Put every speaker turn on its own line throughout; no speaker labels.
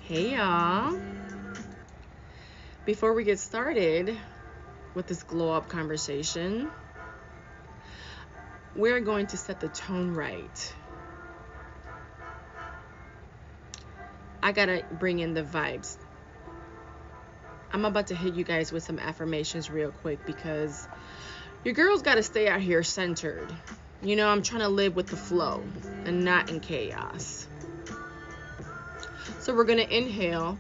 Hey y'all. Before we get started with this glow up conversation, we're going to set the tone right. I gotta bring in the vibes. I'm about to hit you guys with some affirmations real quick because your girl's gotta stay out here centered. You know, I'm trying to live with the flow and not in chaos. So we're gonna inhale.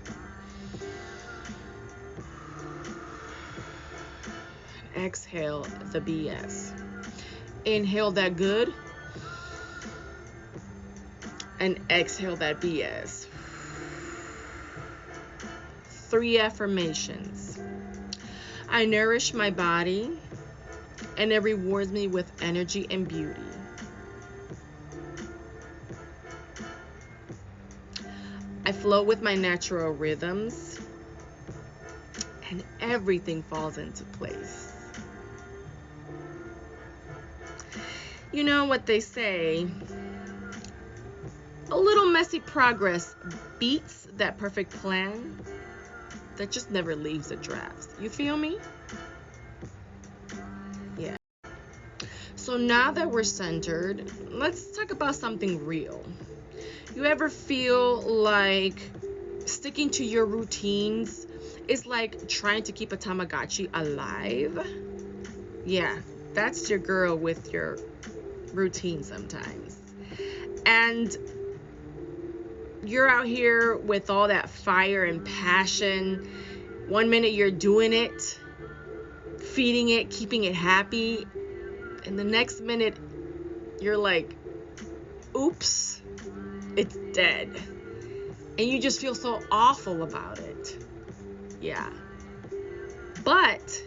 Exhale the BS. Inhale that good and exhale that BS. 3 affirmations. I nourish my body and it rewards me with energy and beauty. I flow with my natural rhythms and everything falls into place. You know what they say, a little messy progress beats that perfect plan that just never leaves the drafts. You feel me? Yeah. So now that we're centered, let's talk about something real. You ever feel like sticking to your routines is like trying to keep a Tamagotchi alive? Yeah, that's your girl with your routine sometimes. And you're out here with all that fire and passion. 1 minute you're doing it, feeding it, keeping it happy, and the next minute you're like, oops, it's dead. And you just feel so awful about it. Yeah. But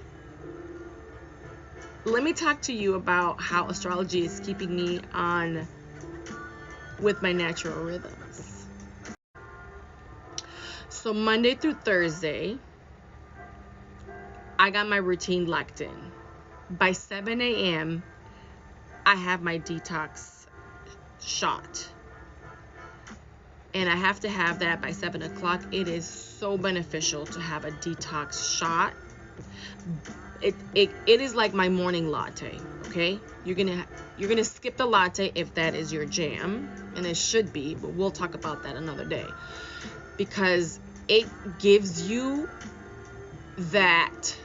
let me talk to you about how astrology is keeping me on with my natural rhythms. So Monday through Thursday, I got my routine locked in. By 7 a.m., I have my detox shot. And I have to have that by 7 o'clock. It is so beneficial to have a detox shot. It is like my morning latte, okay? You're gonna skip the latte if that is your jam, and it should be, but we'll talk about that another day. Because it gives you that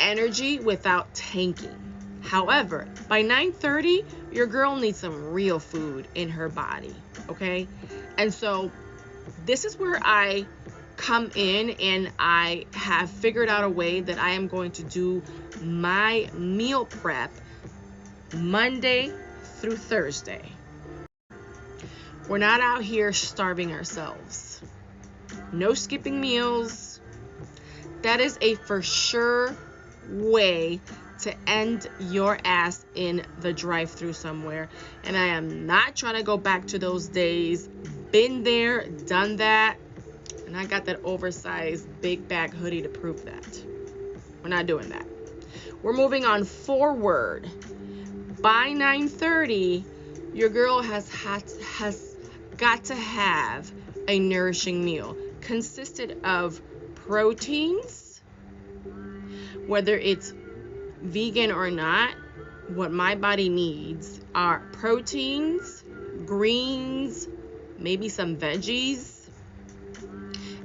energy without tanking. However, by 9:30, your girl needs some real food in her body, okay? And so this is where I come in, and I have figured out a way that I am going to do my meal prep Monday through Thursday. We're not out here starving ourselves. No skipping meals. That is a for sure way to end your ass in the drive-thru somewhere. And I am not trying to go back to those days. Been there, done that. And I got that oversized big bag hoodie to prove that. We're not doing that. We're moving on forward. By 9:30, your girl has got to have a nourishing meal consisted of proteins, whether it's vegan or not. What my body needs are proteins, greens, maybe some veggies,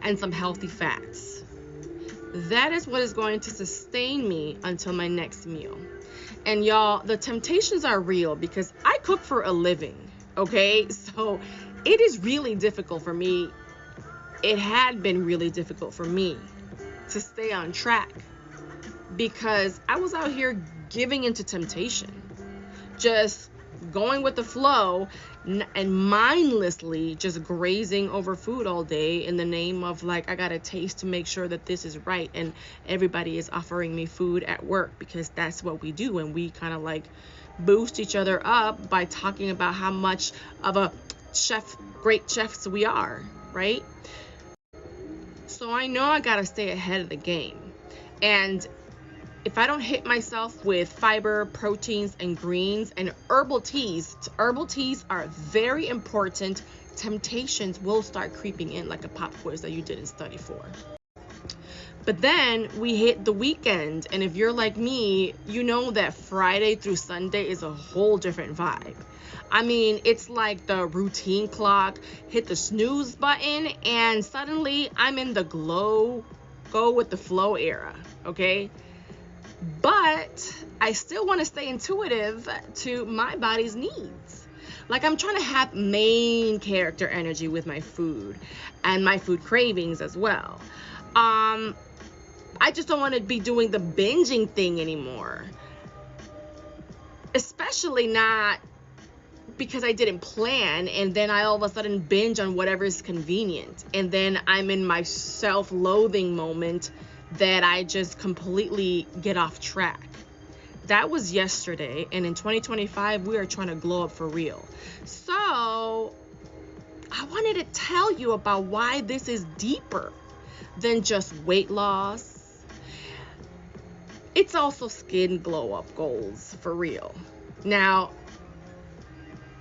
and some healthy fats. That is what is going to sustain me until my next meal. And y'all, the temptations are real because I cook for a living, okay? So it is really difficult for me. It had been really difficult for me to stay on track because I was out here giving into temptation, just going with the flow and mindlessly just grazing over food all day in the name of like, I gotta taste to make sure that this is right, and everybody is offering me food at work because that's what we do, and we kind of like boost each other up by talking about how much of a great chefs we are, right? So I know I gotta stay ahead of the game, and if I don't hit myself with fiber, proteins, and greens and herbal teas are very important temptations will start creeping in like a pop quiz that you didn't study for. But then we hit the weekend, and if you're like me, you know that Friday through Sunday is a whole different vibe. I mean, it's like the routine clock hit the snooze button, and suddenly I'm in the go with the flow era, okay? But I still want to stay intuitive to my body's needs. Like, I'm trying to have main character energy with my food and my food cravings as well. I just don't want to be doing the binging thing anymore. Especially not because I didn't plan, and then I all of a sudden binge on whatever is convenient. And then I'm in my self-loathing moment that I just completely get off track. That was yesterday, and in 2025, we are trying to glow up for real. So I wanted to tell you about why this is deeper than just weight loss. It's also skin glow up goals for real. Now,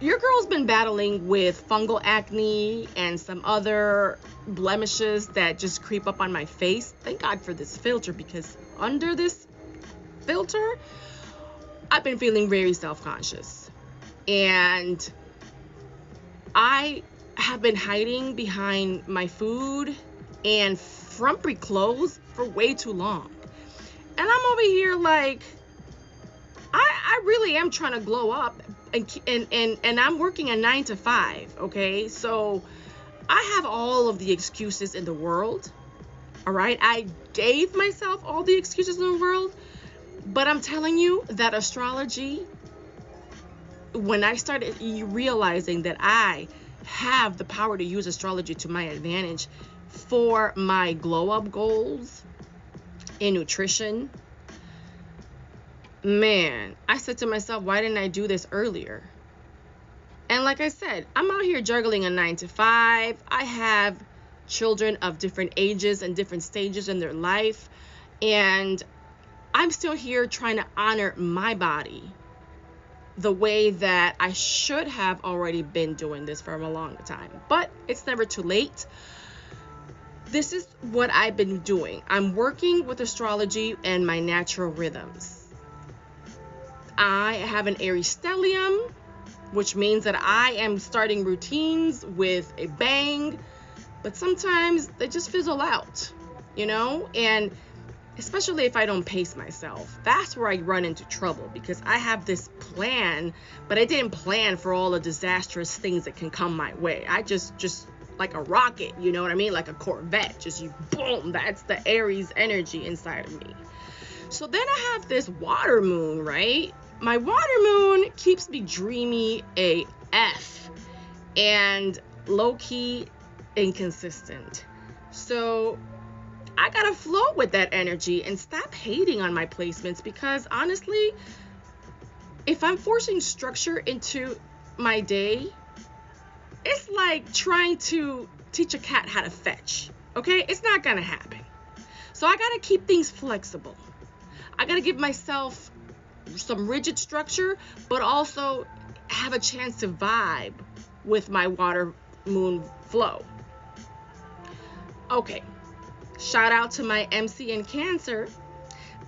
your girl's been battling with fungal acne and some other blemishes that just creep up on my face. Thank God for this filter, because under this filter, I've been feeling very self-conscious. And I have been hiding behind my food and frumpy clothes for way too long. And I'm over here like, I really am trying to glow up, and I'm working a 9 to 5, okay? So I have all of the excuses in the world, all right? I gave myself all the excuses in the world, but I'm telling you that astrology, when I started realizing that I have the power to use astrology to my advantage for my glow up goals in nutrition, man, I said to myself, why didn't I do this earlier? And like I said, I'm out here juggling a 9 to 5. I have children of different ages and different stages in their life, and I'm still here trying to honor my body the way that I should have already been doing this for a long time. But it's never too late. This is what I've been doing. I'm working with astrology and my natural rhythms. I have an Aries stellium, which means that I am starting routines with a bang, but sometimes they just fizzle out, you know? And especially if I don't pace myself, that's where I run into trouble, because I have this plan, but I didn't plan for all the disastrous things that can come my way. I just like a rocket, you know what I mean? Like a Corvette, just you boom, that's the Aries energy inside of me. So then I have this water moon, right? My water moon keeps me dreamy AF and low-key inconsistent. So I gotta flow with that energy and stop hating on my placements, because honestly, if I'm forcing structure into my day, it's like trying to teach a cat how to fetch, okay? It's not gonna happen. So I gotta keep things flexible. I gotta give myself some rigid structure, but also have a chance to vibe with my water moon flow. Okay, shout out to my MC in Cancer,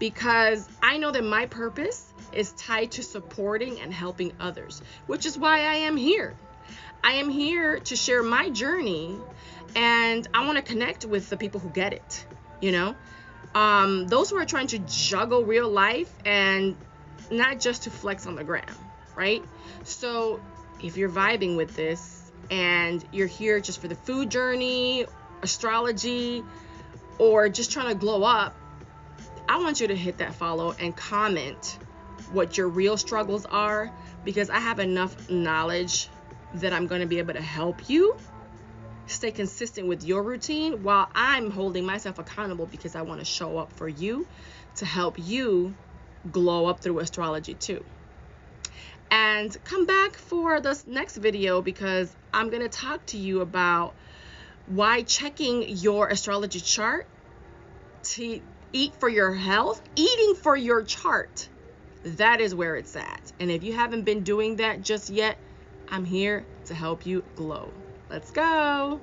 because I know that my purpose is tied to supporting and helping others, which is why I am here. I am here to share my journey, and I want to connect with the people who get it, you know? Those who are trying to juggle real life and not just to flex on the gram, right? So if you're vibing with this and you're here just for the food journey, astrology, or just trying to glow up, I want you to hit that follow and comment what your real struggles are, because I have enough knowledge that I'm going to be able to help you stay consistent with your routine while I'm holding myself accountable, because I want to show up for you to help you glow up through astrology too. And come back for this next video, because I'm going to talk to you about why checking your astrology chart to eat for your health, eating for your chart, that is where it's at. And if you haven't been doing that just yet, I'm here to help you glow. Let's go.